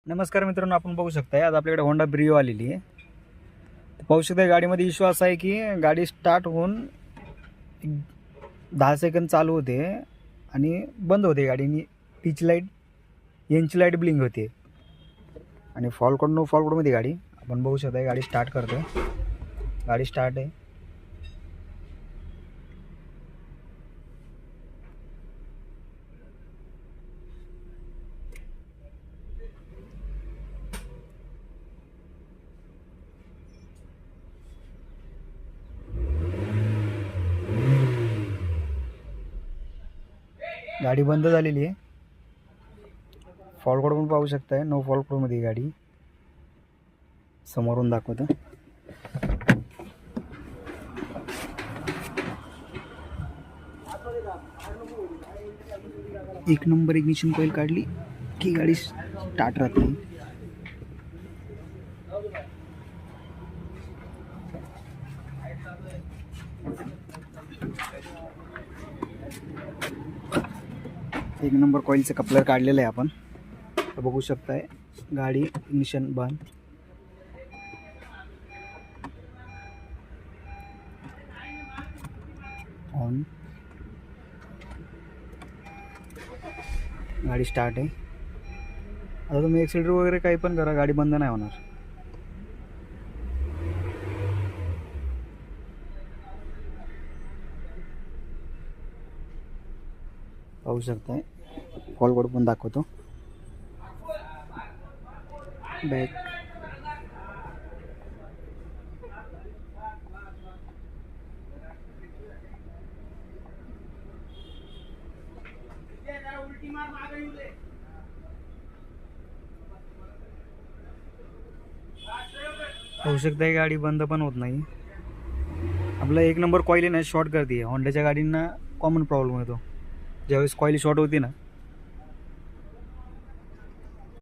नमस्कार मित्रांनो, आपण बघू शकताय आज आपल्याकडे होंडा ब्रिओ आलेली आहे. पाहू शकताय गाडीमध्ये इश्यू असा आहे की गाडी स्टार्ट होऊन 10 सेकंद चालू होते आणि बंद होते. गाडीनी टीच लाईट यांची लाईट ब्लिंक होते आणि फॉल कोड नो फॉल कोडमध्ये गाडी आपण बघू शकताय. गाडी स्टार्ट करतोय, गाडी स्टार्ट आहे. गाडी बंद झालेली आहे. फॉल कोड पण पाहू शकताय, नो फॉल कोडमध्ये गाडी समोरून दाखवतं. एक नंबर इग्निशन कॉईल काढली की गाडी स्टार्ट राहत नाही. एक नंबर कॉईलचं कपलर काढलेलं आहे आपण, तर बघू शकताय. गाडी इग्निशन बंद, ऑन, गाडी स्टार्ट आहे. आता तुम्ही एक्सिलेटर वगैरे काही पण करा, गाडी बंद नाही होणार. पाहू शकताय, फॉल कोड पण दाखवतो. बॅक, पाहू शकताय गाडी बंद पण होत नाही. आपला एक नंबर कॉईल आहे ना शॉर्ट करते. होंडाच्या गाडींना कॉमन प्रॉब्लेम येतो, ज्यावेळेस कॉईल शॉर्ट होती ना